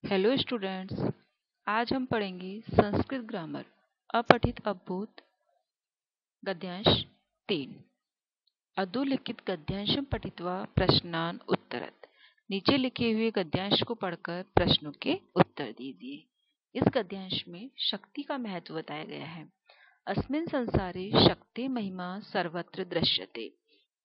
Hello students, आज हम पढ़ेंगे संस्कृत ग्रामर अपठित अवबोध गद्यांश 3। अधोलिखित गद्यांशं पठित्वा प्रश्नान् उत्तरत्। नीचे लिखे हुए गद्यांश को पढ़कर प्रश्नों के उत्तर दीजिए। इस गद्यांश में शक्ति का महत्व बताया गया है। अस्मिन् संसारे शक्ति महिमा सर्वत्र दृश्यते।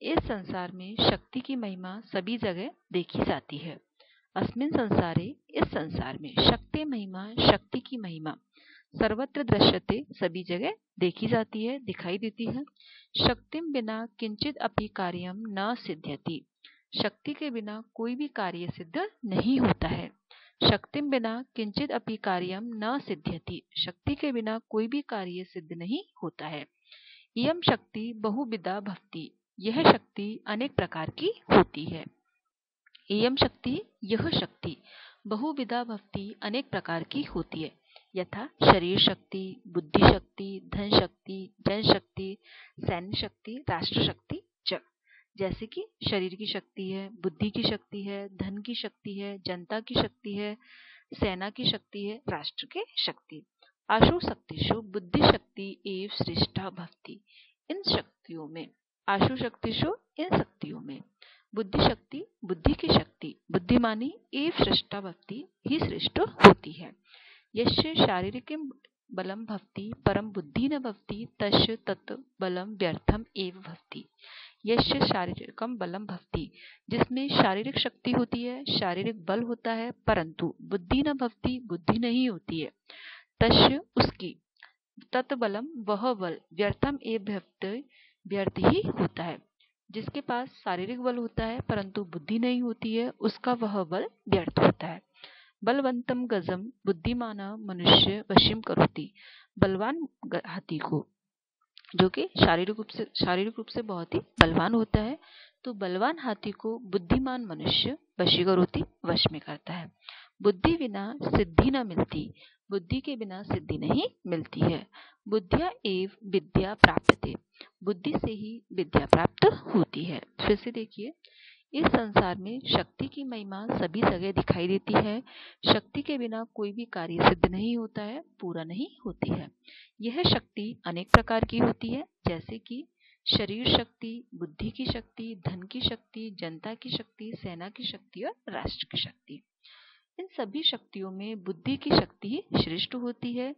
इस संसार में शक्ति की महिमा सभी जगह देखी जाती है। अस्मिन् संसारे, इस संसार में, शक्ति महिमा, शक्ति की महिमा, सर्वत्र दृश्यते, सभी जगह देखी जाती है, दिखाई देती है। शक्तिं बिना किंचित अपि कार्यम न सिद्ध्यति। शक्ति के बिना कोई भी कार्य सिद्ध नहीं होता है। शक्तिं बिना किंचित अपि कार्यम न सिद्ध्यति। शक्ति के बिना कोई भी कार्य सिद्ध नहीं होता है। इयं शक्ति बहुविधा भवति। यह शक्ति अनेक प्रकार की होती है। इयं शक्ति, यह शक्ति, बहुविधा भवति, अनेक प्रकार की होती है। यथा शरीर शक्ति, बुद्धि शक्ति, धन शक्ति, जनशक्ति, सैन्य शक्ति, राष्ट्र शक्ति च। जैसे कि शरीर की शक्ति है, बुद्धि की शक्ति है, धन की शक्ति है, जनता की शक्ति है, सेना की शक्ति है, राष्ट्र की शक्ति। आशु शक्तिषु बुद्धि शक्ति एव श्रेष्ठा भवति। इन शक्तियों में, आशु शक्तिषु, इन शक्तियों में, बुद्धि शक्ति, बुद्धि की शक्ति, बुद्धिमानी एव श्रेष्ठा भवति, ही श्रेष्ठ होती है। यस्य शारीरिकं बलं भवति परम बुद्धि न भवति तस्य तत् बलं व्यर्थम एव भवति। यस्य शारीरिकं बलं भवति, जिसमें शारीरिक शक्ति होती है, शारीरिक बल होता है, परंतु बुद्धि न भवति, बुद्धि नहीं होती है, तस्य, उसकी, तत् बलम, वह बल, व्यर्थम एव भवति, व्यर्थ ही होता है। जिसके पास शारीरिक बल होता है परंतु बुद्धि नहीं होती है, उसका वह बल व्यर्थ होता है। बलवंतम गजम बुद्धिमाना मनुष्य वशीम करोति। बलवान हाथी को, जो कि शारीरिक रूप से बहुत ही बलवान होता है, तो बलवान हाथी को बुद्धिमान मनुष्य वशी करोति, वश में करता है। बुद्धि बिना सिद्धि न मिलती। बुद्धि के बिना सिद्धि नहीं मिलती है। बुद्धिया एव विद्या प्राप्यते। बुद्धि से ही विद्या प्राप्त होती है। फिर से देखिए, इस संसार में शक्ति की महिमा सभी जगह दिखाई देती है। शक्ति के बिना कोई भी कार्य सिद्ध नहीं होता है, पूरा नहीं होती है। यह शक्ति अनेक प्रकार की होती है, जैसे कि शरीर शक्ति, बुद्धि की शक्ति, धन की शक्ति, जनता की शक्ति, सेना की शक्ति और राष्ट्र की शक्ति। इन सभी शक्तियों में बुद्धि की शक्ति ही श्रेष्ठ होती है।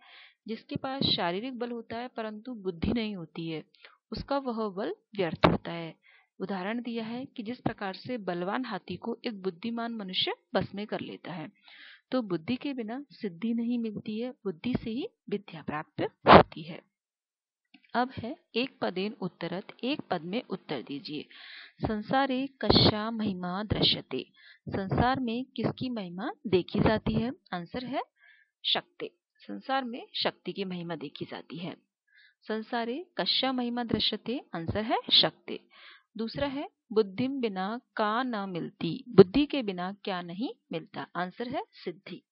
जिसके पास शारीरिक बल होता है परंतु बुद्धि नहीं होती है, उसका वह बल व्यर्थ होता है। उदाहरण दिया है कि जिस प्रकार से बलवान हाथी को एक बुद्धिमान मनुष्य बस में कर लेता है, तो बुद्धि के बिना सिद्धि नहीं मिलती है, बुद्धि से ही विद्या प्राप्त होती है। अब है एक पदेन उत्तरत, एक पद में उत्तर दीजिए। संसारे कस्या महिमा दृश्यते। संसार में किसकी महिमा देखी जाती है? आंसर है शक्ति। संसार में शक्ति की महिमा देखी जाती है। संसारे कस्या महिमा दृश्यते, आंसर है शक्ति। दूसरा है बुद्धिम बिना का न मिलती। बुद्धि के बिना क्या नहीं मिलता? आंसर है सिद्धि।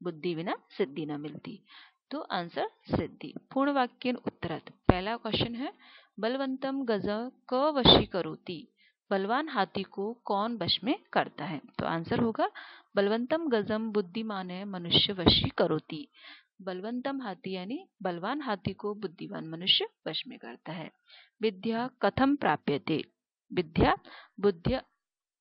बुद्धि बिना सिद्धि न मिलती, तो आंसर सिद्धि। पूर्ण वाक्यन उत्तरत। पहला क्वेश्चन है बलवंतम गज क वशी करोति। बलवान हाथी को कौन वश में करता है? तो आंसर होगा बलवंतम गजम बुद्धिमान मनुष्य वशी करोति। बलवंतम हाथी यानी बलवान हाथी को बुद्धिमान मनुष्य वश में करता है। विद्या कथम प्राप्यते। विद्या बुद्ध्या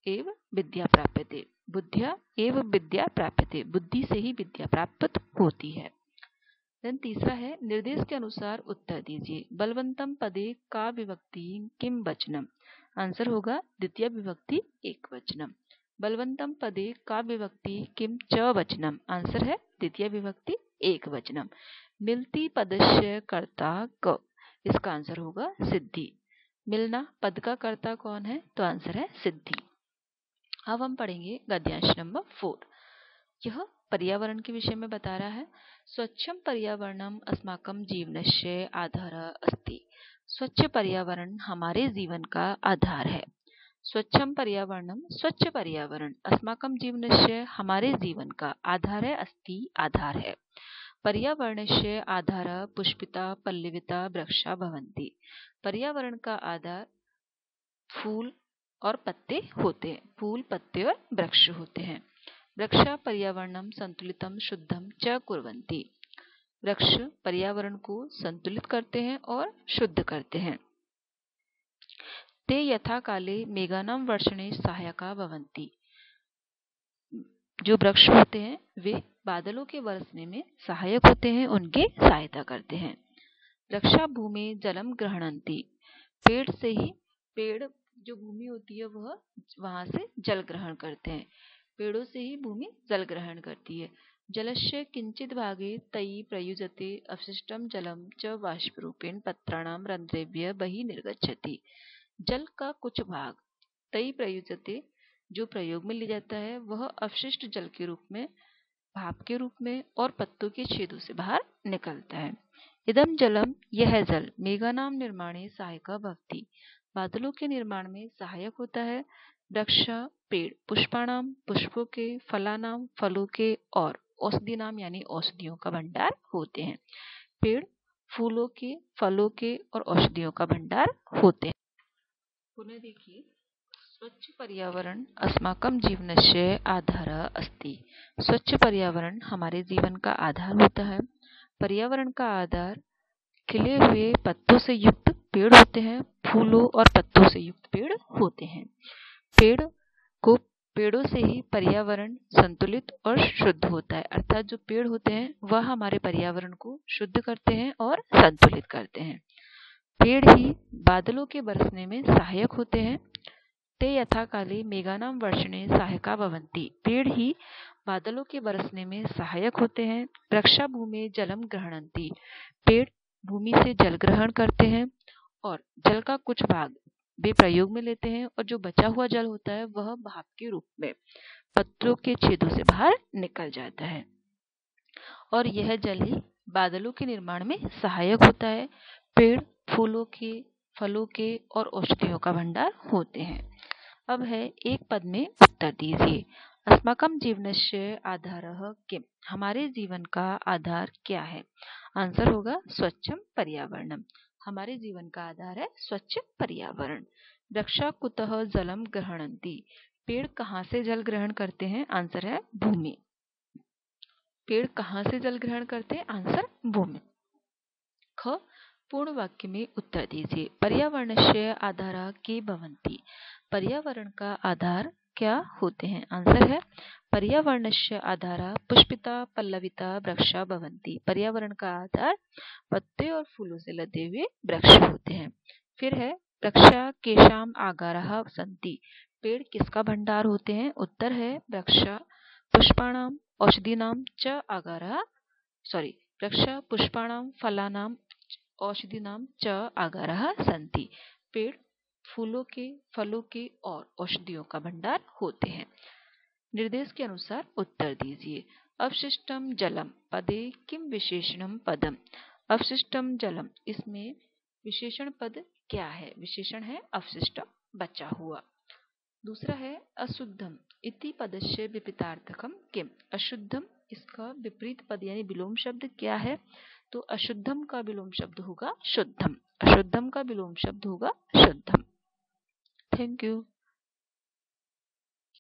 एव विद्या प्राप्यते। बुद्धिया एव विद्या प्राप्यते। बुद्धि से ही विद्या प्राप्त होती है। देन तीसरा है निर्देश के अनुसार उत्तर दीजिए। बलवंतम पदे का विभक्ति किम वचनम। आंसर होगा द्वितीय विभक्ति एक वचनम। बलवंतम पदे का विभक्ति किम च वचनम। आंसर है द्वितीय विभक्ति एक वचनम। मिलती पदस्य कर्ता क। इसका आंसर होगा सिद्धि। मिलना पद का कर्ता कौन है? तो आंसर है सिद्धि। अब हम पढ़ेंगे गद्यांश नंबर 4। यह पर्यावरण के विषय में बता रहा है। स्वच्छम पर्यावरणम अस्माकं जीवनस्य आधारः अस्ति। स्वच्छ पर्यावरण हमारे जीवन का आधार है। स्वच्छम पर्यावरणम, स्वच्छ पर्यावरण, अस्माकं जीवनस्य, हमारे जीवन का, आधार है, अस्ति, आधार है। पर्यावरणस्य आधारः पुष्पिता पल्लविता वृक्षा भवन्ति। पर्यावरण का आधार फूल और पत्ते होते हैं। फूल, पत्ते और वृक्ष होते हैं। वृक्षा पर्यावरणं संतुलितं शुद्धं च कुर्वन्ति। वृक्ष पर्यावरण को संतुलित करते हैं और शुद्ध करते हैं। ते यथा काले मेघानां वर्षणे सहायका भवन्ति। जो वृक्ष होते हैं वे बादलों के बरसने में सहायक होते हैं, उनकी सहायता करते हैं। वृक्षा भूमि जलम ग्रहणन्ति। पेड़ जो भूमि होती है वह वहां से जल ग्रहण करते हैं। पेड़ों से ही भूमि जल ग्रहण करती है। जलस्य किंचित भागे तयि प्रयुज्यते अवशिष्टं जलम च वाष्परूपेण पत्राणां रंध्रेभ्यः बहिः निर्गच्छति। जल का कुछ भाग तयि प्रयुज्यते जो प्रयोग में ले जाता है वह अवशिष्ट जल के रूप में, भाप के रूप में और पत्तों के छेदों से बाहर निकलता है। इदम जलम, यह जल मेघानाम निर्माणे सहायक भवति। बादलों के निर्माण में सहायक होता है। वृक्ष पेड़ पुष्पाणाम पुष्पों के, फलानाम फलों के और औषधीनाम यानी औषधियों का भंडार होते हैं। पेड़ फूलों के, फलों के और औषधियों का भंडार होते हैं। पुनः देखिए, स्वच्छ पर्यावरण अस्माकं जीवनस्य आधारः अस्ति। स्वच्छ पर्यावरण हमारे जीवन का आधार होता है। पर्यावरण का आधार खिले हुए पत्तों से युक्त पेड़ होते हैं, फूलों और पत्तों से युक्त पेड़ होते हैं। पेड़ों से ही पर्यावरण संतुलित और शुद्ध होता है, अर्थात जो पेड़ होते हैं वह हमारे पर्यावरण को शुद्ध करते हैं और संतुलित करते हैं। पेड़ ही बादलों के बरसने में सहायक होते हैं। ते यथा काले मेघानां वर्षणे सहायका भवन्ति। पेड़ ही बादलों के बरसने में सहायक होते हैं। वृक्षा भूमि जलम ग्रहणन्ति। पेड़ भूमि से जल ग्रहण करते हैं और जल का कुछ भाग वे प्रयोग में लेते हैं और जो बचा हुआ जल होता है वह भाप के रूप में पत्रों के छेदों से बाहर निकल जाता है और यह जल ही बादलों के निर्माण में सहायक होता है। पेड़ फूलों के, फलों के और औषधियों का भंडार होते हैं। अब है एक पद में उत्तर दीजिए। अस्माकं जीवनस्य आधारः किम। हमारे जीवन का आधार क्या है? आंसर होगा स्वच्छम पर्यावरणम। हमारे जीवन का आधार है स्वच्छ पर्यावरण। वृक्षा कुतः जलम ग्रहणन्ति। पेड़ कहाँ से जल ग्रहण करते हैं? आंसर है भूमि। पेड़ कहाँ से जल ग्रहण करते हैं? आंसर भूमि। ख, पूर्ण वाक्य में उत्तर दीजिए। पर्यावरणस्य आधारः के भवन्ति। पर्यावरण का आधार क्या होते हैं? आंसर है पर्यावरणस्य आधारः पुष्पिता पल्लविता वृक्षा भवन्ति। पर्यावरण का आधार पत्ते और फूलों से लदे हुए वृक्ष होते हैं। फिर है वृक्षा केषाम् आगारः सन्ति। पेड़ किसका भंडार होते हैं? उत्तर है वृक्षा पुष्पाणाम औषधीनां च आगारः, वृक्षा पुष्पाणां फलानां औषधीनां च आगारः सन्ति। पेड़ फूलों के, फलों के और औषधियों का भंडार होते हैं। निर्देश के अनुसार उत्तर दीजिए। अवशिष्टम जलम पदे किम विशेषणम पदम। अवशिष्टम जलम, इसमें विशेषण पद क्या है? विशेषण है अवशिष्ट, बचा हुआ। दूसरा है अशुद्धम इति पदस्य विपरीतार्थकम किम। अशुद्धम, इसका विपरीत पद यानी विलोम शब्द क्या है? तो अशुद्धम का विलोम शब्द होगा शुद्धम। अशुद्धम का विलोम शब्द होगा शुद्धम। Thank you.